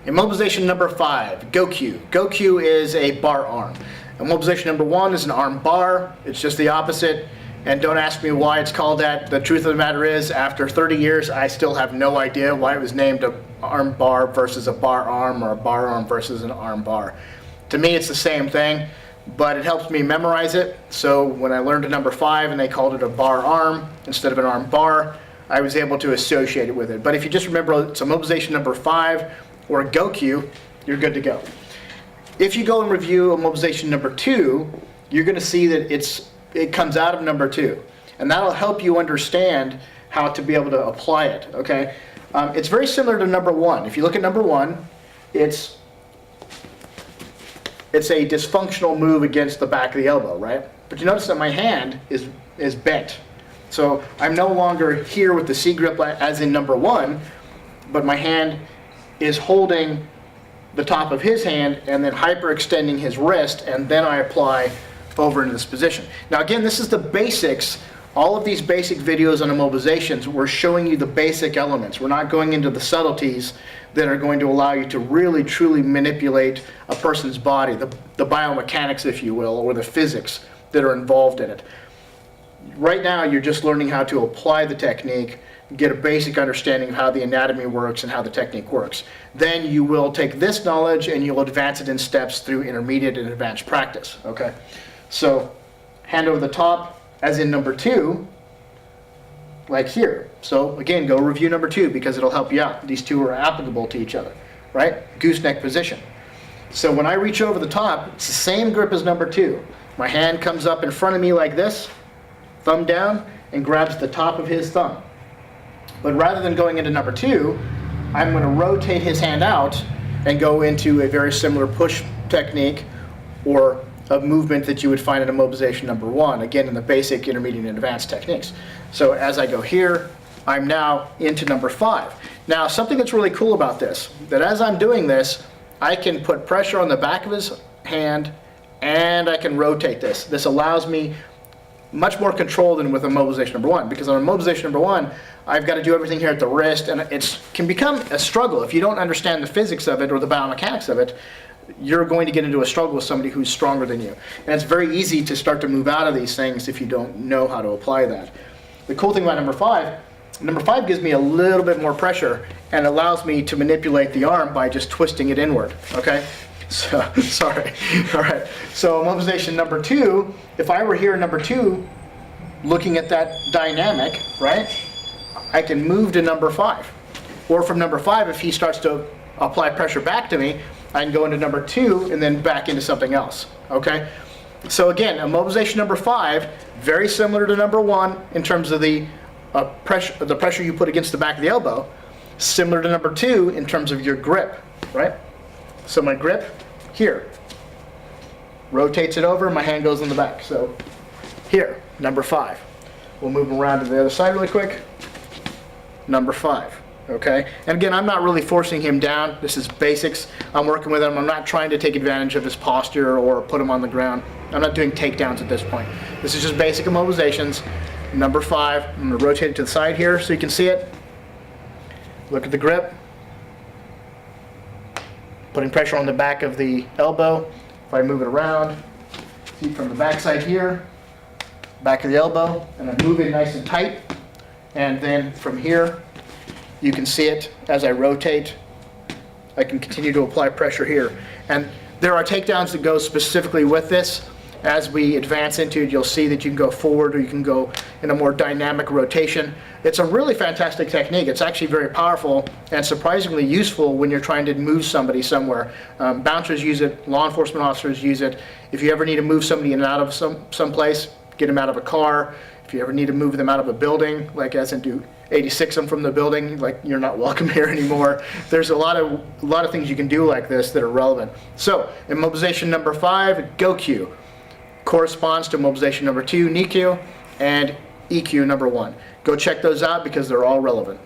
Immobilization number 5, GoQ. GoQ is a bar arm. Immobilization number 1 is an arm bar. It's just the opposite. And don't ask me why it's called that. The truth of the matter is, after 30 years, I still have no idea why it was named an arm bar versus a bar arm, or a bar arm versus an arm bar. To me, it's the same thing, but it helps me memorize it. So when I learned a number 5 and they called it a bar arm instead of an arm bar, I was able to associate it with it. But if you just remember it's immobilization number 5 or GoQ, you're good to go. If you go and review immobilization number 2, you're going to see that it comes out of number 2, and that'll help you understand how to be able to apply it. Okay, it's very similar to number 1. If you look at number 1, it's a dysfunctional move against the back of the elbow, right? But you notice that my hand is bent. So I'm no longer here with the C grip as in number 1, but my hand is holding the top of his hand and then hyperextending his wrist, and then I apply over into this position. Now again, this is the basics. All of these basic videos on immobilizations, we're showing you the basic elements. We're not going into the subtleties that are going to allow you to really truly manipulate a person's body, the biomechanics, if you will, or the physics that are involved in it. Right now, you're just learning how to apply the technique, get a basic understanding of how the anatomy works and how the technique works. Then you will take this knowledge and you'll advance it in steps through intermediate and advanced practice. Okay, so hand over the top, as in number 2, like here. So again, go review number 2 because it'll help you out. These two are applicable to each other, right? Gooseneck position. So when I reach over the top, it's the same grip as number 2. My hand comes up in front of me like this, thumb down, and grabs the top of his thumb. But rather than going into number 2, I'm going to rotate his hand out and go into a very similar push technique or a movement that you would find in immobilization number 1, again in the basic, intermediate, and advanced techniques. So as I go here, I'm now into number 5. Now something that's really cool about this, that as I'm doing this, I can put pressure on the back of his hand and I can rotate this. This allows me much more control than with immobilization number 1, because on immobilization number 1, I've got to do everything here at the wrist, and it can become a struggle. If you don't understand the physics of it or the biomechanics of it, you're going to get into a struggle with somebody who's stronger than you. And it's very easy to start to move out of these things if you don't know how to apply that. The cool thing about number 5 gives me a little bit more pressure and allows me to manipulate the arm by just twisting it inward, okay? So, sorry. All right. So immobilization number 2, if I were here in number 2, looking at that dynamic, right, I can move to number 5. Or from number 5, if he starts to apply pressure back to me, I can go into number 2 and then back into something else, okay? So again, immobilization number 5, very similar to number 1 in terms of the pressure you put against the back of the elbow, similar to number 2 in terms of your grip, right? So my grip here rotates it over, my hand goes on the back. So here, number 5. We'll move around to the other side really quick. Number 5. Okay, and again, I'm not really forcing him down. This is basics. I'm working with him. I'm not trying to take advantage of his posture or put him on the ground. I'm not doing takedowns at this point. This is just basic immobilizations. Number 5, I'm going to rotate it to the side here so you can see it. Look at the grip. Putting pressure on the back of the elbow. If I move it around, see from the back side here, back of the elbow, and I move it nice and tight. And then from here, you can see it as I rotate. I can continue to apply pressure here. And there are takedowns that go specifically with this. As we advance into it, you'll see that you can go forward or you can go in a more dynamic rotation. It's a really fantastic technique. It's actually very powerful and surprisingly useful when you're trying to move somebody somewhere. Bouncers use it, law enforcement officers use it. If you ever need to move somebody in and out of some place, get them out of a car. If you ever need to move them out of a building, like as in do 86 them from the building, like you're not welcome here anymore. There's a lot of things you can do like this that are relevant. So immobilization number 5, GoQ, corresponds to immobilization number 2, NICU, and EQ number 1. Go check those out because they're all relevant.